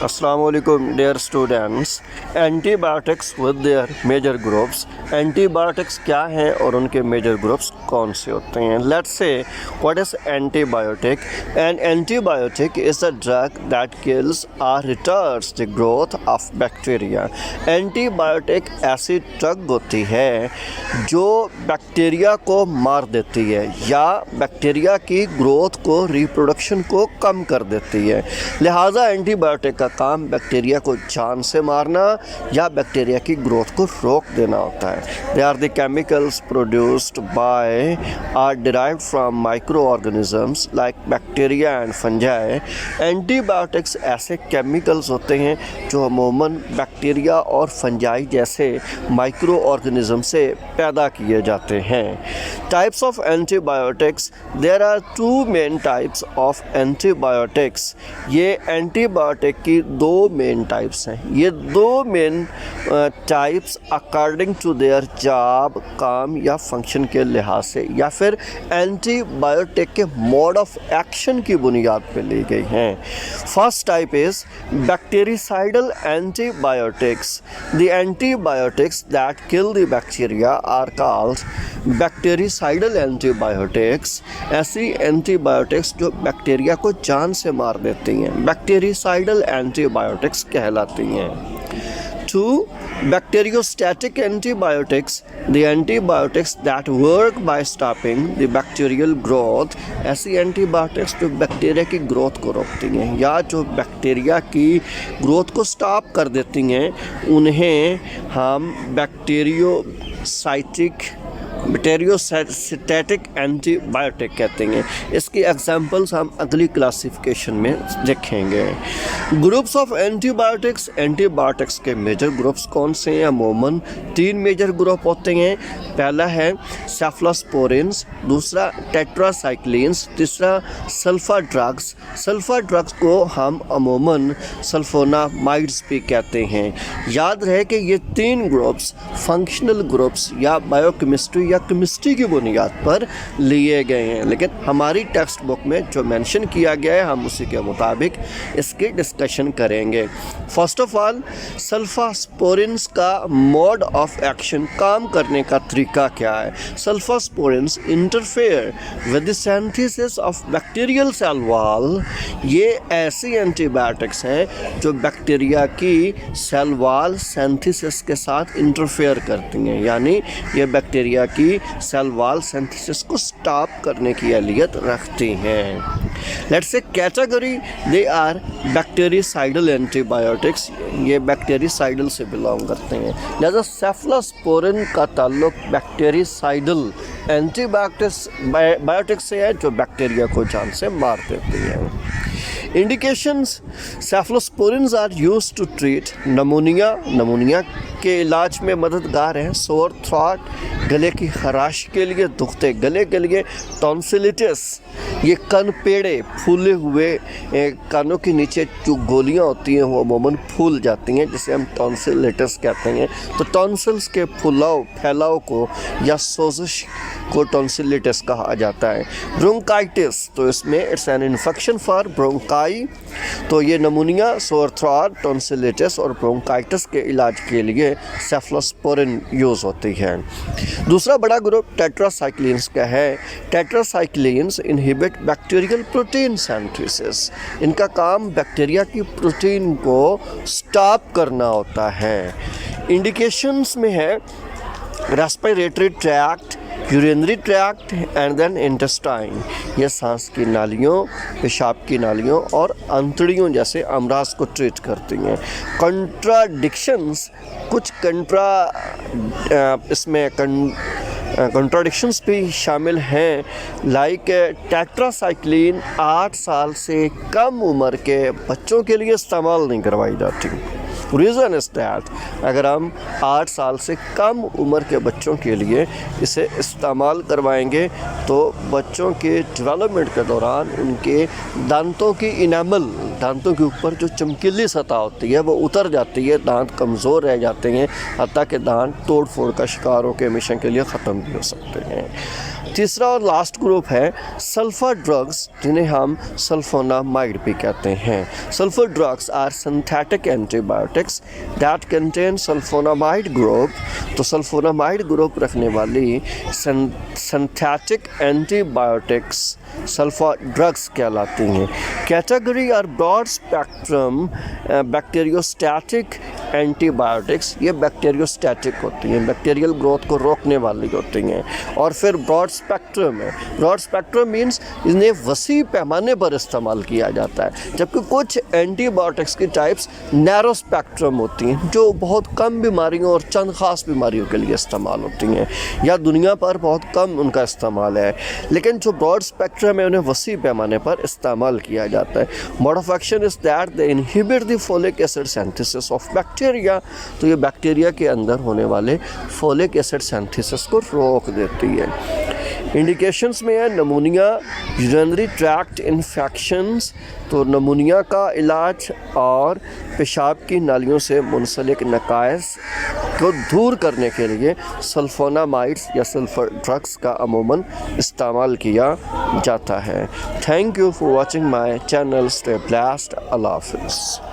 Assalamualaikum dear students. Antibiotics with their major groups, antibiotics क्या हैं और उनके मेजर ग्रुप्स कौन से होते हैं. Let's say what is antibiotic. An antibiotic is a drug that kills or retards the growth of bacteria. Antibiotic ऐसी drug होती है जो बैक्टीरिया को मार देती है या बैक्टीरिया की ग्रोथ को, रिप्रोडक्शन को कम कर देती है. लिहाजा एंटीबायोटिक का काम बैक्टीरिया को जान से मारना या बैक्टीरिया की ग्रोथ को रोक देना होता है. They are the chemicals produced by or derived from micro organisms like bacteria and fungi. Antibiotics ऐसे केमिकल्स होते हैं जो अमूमन बैक्टीरिया और फंजाई जैसे माइक्रो ऑर्गेनिज्म से पैदा किए जाते हैं. Types of antibiotics. There are two main types of antibiotics. ये एंटीबायोटिक की दो मेन टाइप्स हैं. ये दो मेन टाइप्स अकॉर्डिंग टू देयर जॉब, काम या फंक्शन के लिहाज से या फिर एंटीबायोटिक के मोड ऑफ एक्शन की बुनियाद पर ली गई हैं. First type is bactericidal antibiotics. The antibiotics that kill the bacteria are called bactericidal antibiotics. ऐसी एंटीबायोटिक्स जो बैक्टीरिया को जान से मार देती हैं बैक्टीरिसाइडल एंटीबायोटिक्स कहलाती हैं. 2. Bacteriostatic antibiotics. The antibiotics that work by stopping the bacterial growth. ऐसी एंटीबायोटिक्स जो बैक्टीरिया की ग्रोथ को रोकती हैं या जो बैक्टीरिया की ग्रोथ को स्टॉप कर देती हैं उन्हें हम बैक्टीरियोस्टैटिक एंटीबायोटिक कहते हैं. इसकी एग्जांपल्स हम अगली क्लासिफिकेशन में देखेंगे. Groups of antibiotics. एंटीबायोटिक्स के मेजर ग्रुप्स कौन से हैं? अमूमन 3 मेजर ग्रुप होते हैं. पहला है सेफलोस्पोरिन्स, दूसरा टेट्रासाइक्लिन्स, तीसरा सल्फा ड्रग्स. सल्फा ड्रग्स को हम अमूमन सल्फोनामाइड्स भी कहते हैं. याद रहे कि ये 3 ग्रुप्स फंक्शनल ग्रुप्स या बायोकेमिस्ट्री या केमिस्ट्री की बुनियाद पर लिए गए हैं, लेकिन हमारी टेक्स्ट बुक में जो मेंशन किया गया है हम उसी के मुताबिक इसकी डिस्कशन करेंगे. फर्स्ट ऑफ ऑल सल्फास्पोरिन्स का मोड ऑफ एक्शन, काम करने का तरीका क्या है. Cephalosporins interfere with the synthesis of bacterial cell wall. ये ऐसी एंटीबायोटिक्स हैं जो बैक्टीरिया की सेल वॉल सिंथेसिस के साथ इंटरफेयर करती हैं, यानी ये बैक्टीरिया की सेल वॉल सिंथेसिस को स्टॉप करने की एहलियत रखती हैं. Let's say category. They are bactericidal antibiotics. ये बैक्टीरिसाइडल से बिलोंग करते हैं. लिहाजा सेफलोस्पोरिन का ताल्लुक बैक्टीरिसाइडल एंटीबायोटिक्स से है जो बैक्टीरिया को जान से मार देती है. Indications. Cephalosporins are used to treat pneumonia. Pneumonia के इलाज में मददगार हैं. सोर थ्रॉट, गले की खराश के लिए, दुखते गले के लिए. टॉन्सिलिटिस, ये कन पेड़े फूले हुए कानों के नीचे जो गोलियां होती हैं वो अमूमन फूल जाती हैं जिसे हम टॉन्सिलिटिस कहते हैं. तो टॉन्सिल्स के फैलाव को या सोजिश को टॉन्सिलिटिस कहा जाता है. ब्रोंकाइटिस, तो इसमें it's an infection for bronchi. तो ये नमूनिया, सोर थ्रॉट, टॉन्सिलिटिस और ब्रोंकाइटिस के इलाज के लिए सेफलोस्पोरिन यूज़ होती है. दूसरा बड़ा ग्रुप टेट्रासाइक्लिन्स का है. Tetracyclines inhibit bacterial protein synthesis. इनका काम बैक्टीरिया की प्रोटीन को स्टॉप करना होता है. इंडिकेशंस में है respiratory tract, urinary tract and then intestine. ये सांस की नालियों, पेशाब की नालियों और अंतड़ियों जैसे अमराज को ट्रीट करती हैं. कंट्राडिक्शंस, कुछ इसमें कंट्राडिक्शंस भी शामिल हैं. लाइक टेट्रासाइक्लिन 8 साल से कम उम्र के बच्चों के लिए इस्तेमाल नहीं करवाई जाती. रीज़न इज़ दैट अगर हम 8 साल से कम उम्र के बच्चों के लिए इसे इस्तेमाल करवाएंगे तो बच्चों के डेवलपमेंट के दौरान उनके दांतों की इनामल, दांतों के ऊपर जो चमकीली सतह होती है वो उतर जाती है, दांत कमज़ोर रह जाते हैं, हत्ता कि दांत तोड़ फोड़ का शिकार होकर हमेशा के लिए ख़त्म भी हो सकते हैं. तीसरा और लास्ट ग्रुप है सल्फर ड्रग्स, जिन्हें हम सल्फोनामाइड भी कहते हैं। Sulphur drugs are synthetic antibiotics that contain sulphonamide group. तो सल्फोनामाइड ग्रुप रखने वाली सिंथेटिक एंटीबायोटिक्स सल्फर ड्रग्स कहलाती हैं। Category are broad spectrum bacteriostatic antibiotics, ये बैक्टीरियोस्टैटिक होती हैं, बैक्टीरियल ग्रोथ को रोकने वाली होती हैं। और फिर ब्रॉड स्पेक्ट्रम है, ब्रॉड स्पेक्ट्रम मीन्स इन्हें वसी पैमाने पर इस्तेमाल किया जाता है, जबकि कुछ एंटीबायोटिक्स की टाइप्स नैरो स्पेक्ट्रम होती हैं, जो बहुत कम बीमारियों और चंद ख़ास बीमारियों के लिए इस्तेमाल होती हैं, या दुनिया पर बहुत कम उनका इस्तेमाल है। लेकिन जो ब्रॉड स्पेक्ट्रम है उन्हें वसी पैमाने पर इस्तेमाल किया जाता है। Mode of action is that they inhibit the folic acid synthesis of bacteria. तो ये बैक्टीरिया के अंदर होने वाले फोलिक एसिड सिंथेसिस को रोक देती है। इंडिकेशंस में है नमूनिया, यूरिनरी ट्रैक्ट इन्फेक्शंस, तो नमूनिया का इलाज और पेशाब की नालियों से मुंसलिक नकाइस को दूर करने के लिए सल्फोनामाइड्स या सल्फर ड्रग्स का अमूमन इस्तेमाल किया जाता है। Thank you for watching my channel. Stay blessed. अल्लाह हाफ़िज़।